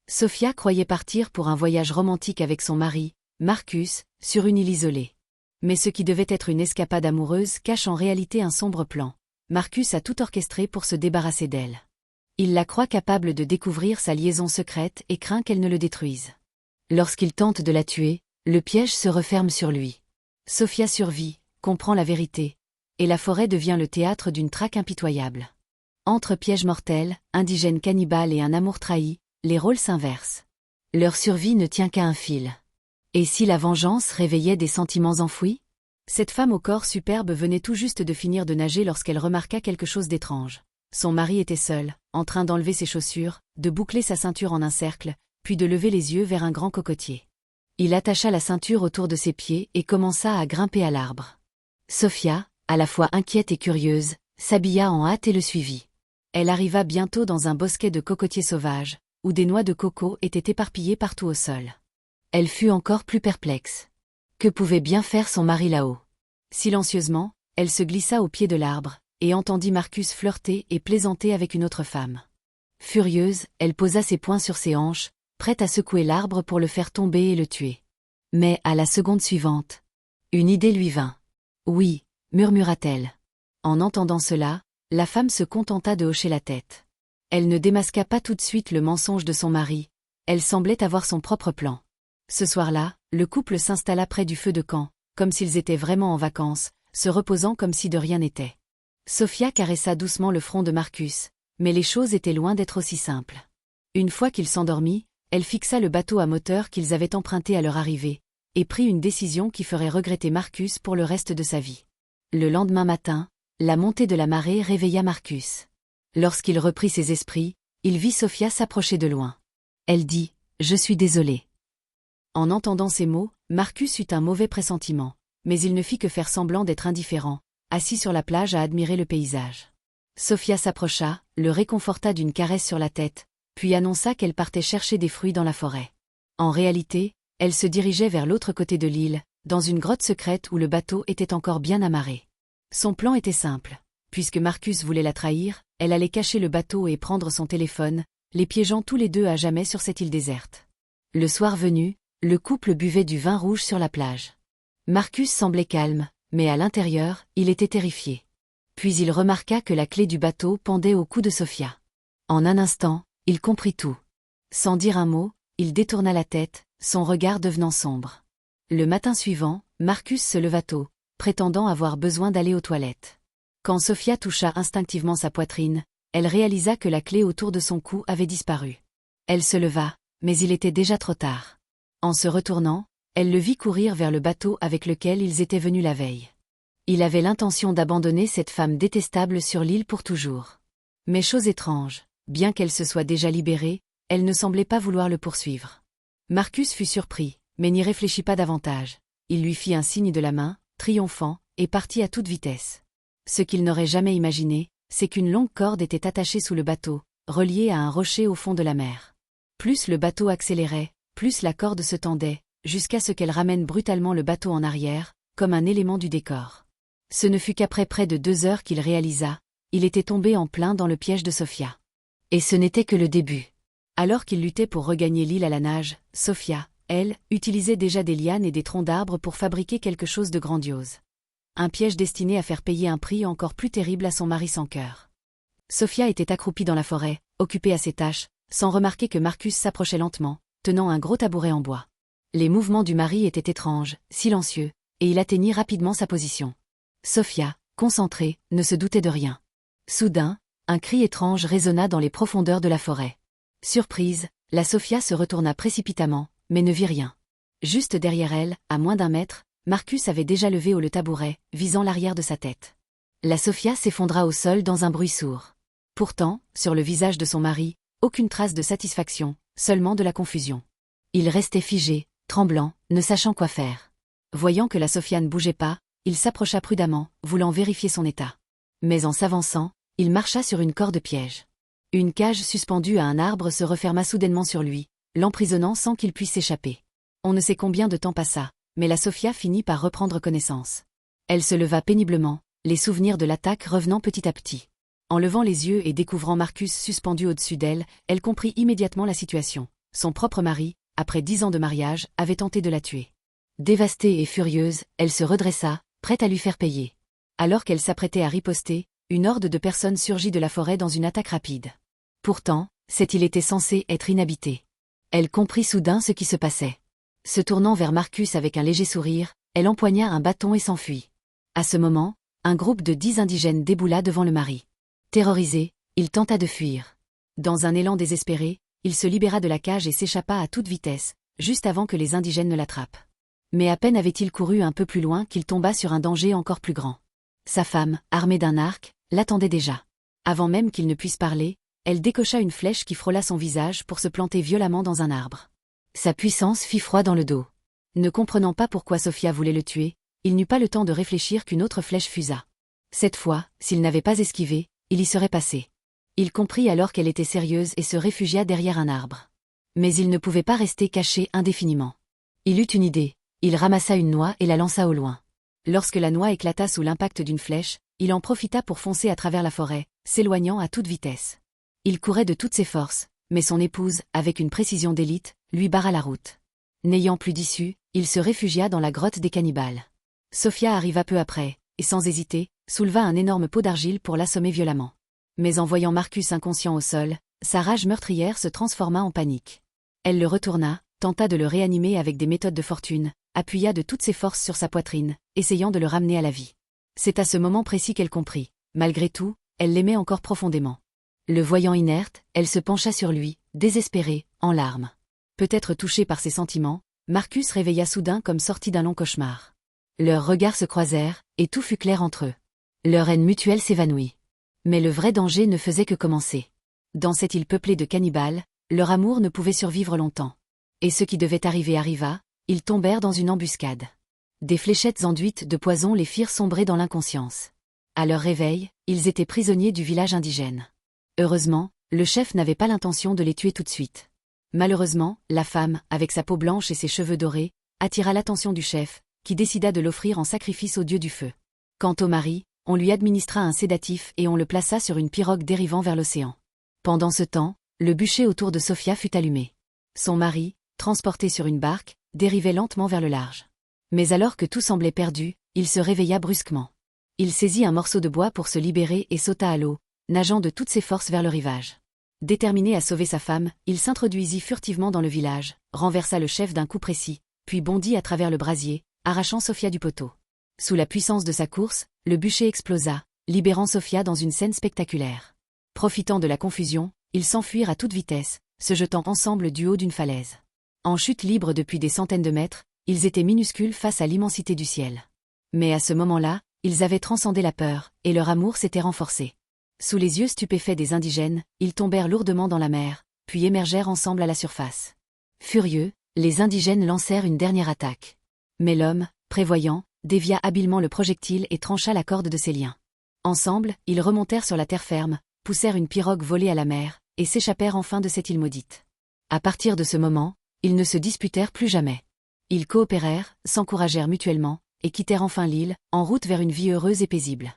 Sophia croyait partir pour un voyage romantique avec son mari, Marcus, sur une île isolée. Mais ce qui devait être une escapade amoureuse cache en réalité un sombre plan. Marcus a tout orchestré pour se débarrasser d'elle. Il la croit capable de découvrir sa liaison secrète et craint qu'elle ne le détruise. Lorsqu'il tente de la tuer, le piège se referme sur lui. Sophia survit, comprend la vérité, et la forêt devient le théâtre d'une traque impitoyable. Entre pièges mortels, indigènes cannibales et un amour trahi, les rôles s'inversent. Leur survie ne tient qu'à un fil. Et si la vengeance réveillait des sentiments enfouis? Cette femme au corps superbe venait tout juste de finir de nager lorsqu'elle remarqua quelque chose d'étrange. Son mari était seul, en train d'enlever ses chaussures, de boucler sa ceinture en un cercle, puis de lever les yeux vers un grand cocotier. Il attacha la ceinture autour de ses pieds et commença à grimper à l'arbre. Sophia, à la fois inquiète et curieuse, s'habilla en hâte et le suivit. Elle arriva bientôt dans un bosquet de cocotiers sauvages, où des noix de coco étaient éparpillées partout au sol. Elle fut encore plus perplexe. Que pouvait bien faire son mari là-haut? Silencieusement, elle se glissa au pied de l'arbre, et entendit Marcus flirter et plaisanter avec une autre femme. Furieuse, elle posa ses poings sur ses hanches, prête à secouer l'arbre pour le faire tomber et le tuer. Mais à la seconde suivante, une idée lui vint. « Oui », murmura-t-elle. En entendant cela, la femme se contenta de hocher la tête. Elle ne démasqua pas tout de suite le mensonge de son mari, elle semblait avoir son propre plan. Ce soir-là, le couple s'installa près du feu de camp, comme s'ils étaient vraiment en vacances, se reposant comme si de rien n'était. Sophia caressa doucement le front de Marcus, mais les choses étaient loin d'être aussi simples. Une fois qu'il s'endormit, elle fixa le bateau à moteur qu'ils avaient emprunté à leur arrivée, et prit une décision qui ferait regretter Marcus pour le reste de sa vie. Le lendemain matin, la montée de la marée réveilla Marcus. Lorsqu'il reprit ses esprits, il vit Sophia s'approcher de loin. Elle dit « Je suis désolée ». En entendant ces mots, Marcus eut un mauvais pressentiment, mais il ne fit que faire semblant d'être indifférent, assis sur la plage à admirer le paysage. Sophia s'approcha, le réconforta d'une caresse sur la tête, puis annonça qu'elle partait chercher des fruits dans la forêt. En réalité, elle se dirigeait vers l'autre côté de l'île, dans une grotte secrète où le bateau était encore bien amarré. Son plan était simple. Puisque Marcus voulait la trahir, elle allait cacher le bateau et prendre son téléphone, les piégeant tous les deux à jamais sur cette île déserte. Le soir venu, le couple buvait du vin rouge sur la plage. Marcus semblait calme, mais à l'intérieur, il était terrifié. Puis il remarqua que la clé du bateau pendait au cou de Sophia. En un instant, il comprit tout. Sans dire un mot, il détourna la tête, son regard devenant sombre. Le matin suivant, Marcus se leva tôt, prétendant avoir besoin d'aller aux toilettes. Quand Sophia toucha instinctivement sa poitrine, elle réalisa que la clé autour de son cou avait disparu. Elle se leva, mais il était déjà trop tard. En se retournant, elle le vit courir vers le bateau avec lequel ils étaient venus la veille. Il avait l'intention d'abandonner cette femme détestable sur l'île pour toujours. Mais chose étrange, bien qu'elle se soit déjà libérée, elle ne semblait pas vouloir le poursuivre. Marcus fut surpris, mais n'y réfléchit pas davantage. Il lui fit un signe de la main, triomphant, et partit à toute vitesse. Ce qu'il n'aurait jamais imaginé, c'est qu'une longue corde était attachée sous le bateau, reliée à un rocher au fond de la mer. Plus le bateau accélérait, plus la corde se tendait, jusqu'à ce qu'elle ramène brutalement le bateau en arrière, comme un élément du décor. Ce ne fut qu'après près de 2 heures qu'il réalisa, il était tombé en plein dans le piège de Sophia. Et ce n'était que le début. Alors qu'il luttait pour regagner l'île à la nage, Sophia, elle, utilisait déjà des lianes et des troncs d'arbres pour fabriquer quelque chose de grandiose. Un piège destiné à faire payer un prix encore plus terrible à son mari sans cœur. Sophia était accroupie dans la forêt, occupée à ses tâches, sans remarquer que Marcus s'approchait lentement, tenant un gros tabouret en bois. Les mouvements du mari étaient étranges, silencieux, et il atteignit rapidement sa position. Sophia, concentrée, ne se doutait de rien. Soudain, un cri étrange résonna dans les profondeurs de la forêt. Surprise, la Sophia se retourna précipitamment, mais ne vit rien. Juste derrière elle, à moins d'1 mètre, Marcus avait déjà levé haut le tabouret, visant l'arrière de sa tête. La Sophia s'effondra au sol dans un bruit sourd. Pourtant, sur le visage de son mari, aucune trace de satisfaction, seulement de la confusion. Il restait figé, tremblant, ne sachant quoi faire. Voyant que la Sophia ne bougeait pas, il s'approcha prudemment, voulant vérifier son état. Mais en s'avançant, il marcha sur une corde piège. Une cage suspendue à un arbre se referma soudainement sur lui, l'emprisonnant sans qu'il puisse s'échapper. On ne sait combien de temps passa, mais la Sophia finit par reprendre connaissance. Elle se leva péniblement, les souvenirs de l'attaque revenant petit à petit. En levant les yeux et découvrant Marcus suspendu au-dessus d'elle, elle comprit immédiatement la situation. son propre mari, après 10 ans de mariage, avait tenté de la tuer. Dévastée et furieuse, elle se redressa, prête à lui faire payer. Alors qu'elle s'apprêtait à riposter, une horde de personnes surgit de la forêt dans une attaque rapide. Pourtant, cette île était censée être inhabitée. Elle comprit soudain ce qui se passait. Se tournant vers Marcus avec un léger sourire, elle empoigna un bâton et s'enfuit. À ce moment, un groupe de 10 indigènes déboula devant le mari. Terrorisé, il tenta de fuir. Dans un élan désespéré, il se libéra de la cage et s'échappa à toute vitesse, juste avant que les indigènes ne l'attrapent. Mais à peine avait-il couru un peu plus loin qu'il tomba sur un danger encore plus grand. Sa femme, armée d'un arc, l'attendait déjà. Avant même qu'il ne puisse parler, elle décocha une flèche qui frôla son visage pour se planter violemment dans un arbre. Sa puissance fit froid dans le dos. Ne comprenant pas pourquoi Sophia voulait le tuer, il n'eut pas le temps de réfléchir qu'une autre flèche fusa. Cette fois, s'il n'avait pas esquivé, il y serait passé. Il comprit alors qu'elle était sérieuse et se réfugia derrière un arbre. Mais il ne pouvait pas rester caché indéfiniment. Il eut une idée, il ramassa une noix et la lança au loin. Lorsque la noix éclata sous l'impact d'une flèche, il en profita pour foncer à travers la forêt, s'éloignant à toute vitesse. Il courait de toutes ses forces, mais son épouse, avec une précision d'élite, lui barra la route. N'ayant plus d'issue, il se réfugia dans la grotte des cannibales. Sophia arriva peu après, et sans hésiter, souleva un énorme pot d'argile pour l'assommer violemment. Mais en voyant Marcus inconscient au sol, sa rage meurtrière se transforma en panique. Elle le retourna, tenta de le réanimer avec des méthodes de fortune, appuya de toutes ses forces sur sa poitrine, essayant de le ramener à la vie. C'est à ce moment précis qu'elle comprit. Malgré tout, elle l'aimait encore profondément. Le voyant inerte, elle se pencha sur lui, désespérée, en larmes. Peut-être touché par ses sentiments, Marcus réveilla soudain comme sorti d'un long cauchemar. Leurs regards se croisèrent, et tout fut clair entre eux. Leur haine mutuelle s'évanouit. Mais le vrai danger ne faisait que commencer. Dans cette île peuplée de cannibales, leur amour ne pouvait survivre longtemps. Et ce qui devait arriver arriva, ils tombèrent dans une embuscade. Des fléchettes enduites de poison les firent sombrer dans l'inconscience. À leur réveil, ils étaient prisonniers du village indigène. Heureusement, le chef n'avait pas l'intention de les tuer tout de suite. Malheureusement, la femme, avec sa peau blanche et ses cheveux dorés, attira l'attention du chef, qui décida de l'offrir en sacrifice au dieu du feu. Quant au mari, on lui administra un sédatif et on le plaça sur une pirogue dérivant vers l'océan. Pendant ce temps, le bûcher autour de Sophia fut allumé. Son mari, transporté sur une barque, dérivait lentement vers le large. Mais alors que tout semblait perdu, il se réveilla brusquement. Il saisit un morceau de bois pour se libérer et sauta à l'eau, nageant de toutes ses forces vers le rivage. Déterminé à sauver sa femme, il s'introduisit furtivement dans le village, renversa le chef d'un coup précis, puis bondit à travers le brasier, arrachant Sophia du poteau. Sous la puissance de sa course, le bûcher explosa, libérant Sophia dans une scène spectaculaire. Profitant de la confusion, ils s'enfuirent à toute vitesse, se jetant ensemble du haut d'une falaise. En chute libre depuis des centaines de mètres, ils étaient minuscules face à l'immensité du ciel. Mais à ce moment-là, ils avaient transcendé la peur, et leur amour s'était renforcé. Sous les yeux stupéfaits des indigènes, ils tombèrent lourdement dans la mer, puis émergèrent ensemble à la surface. Furieux, les indigènes lancèrent une dernière attaque. Mais l'homme, prévoyant, dévia habilement le projectile et trancha la corde de ses liens. Ensemble, ils remontèrent sur la terre ferme, poussèrent une pirogue volée à la mer, et s'échappèrent enfin de cette île maudite. À partir de ce moment, ils ne se disputèrent plus jamais. Ils coopérèrent, s'encouragèrent mutuellement, et quittèrent enfin l'île, en route vers une vie heureuse et paisible.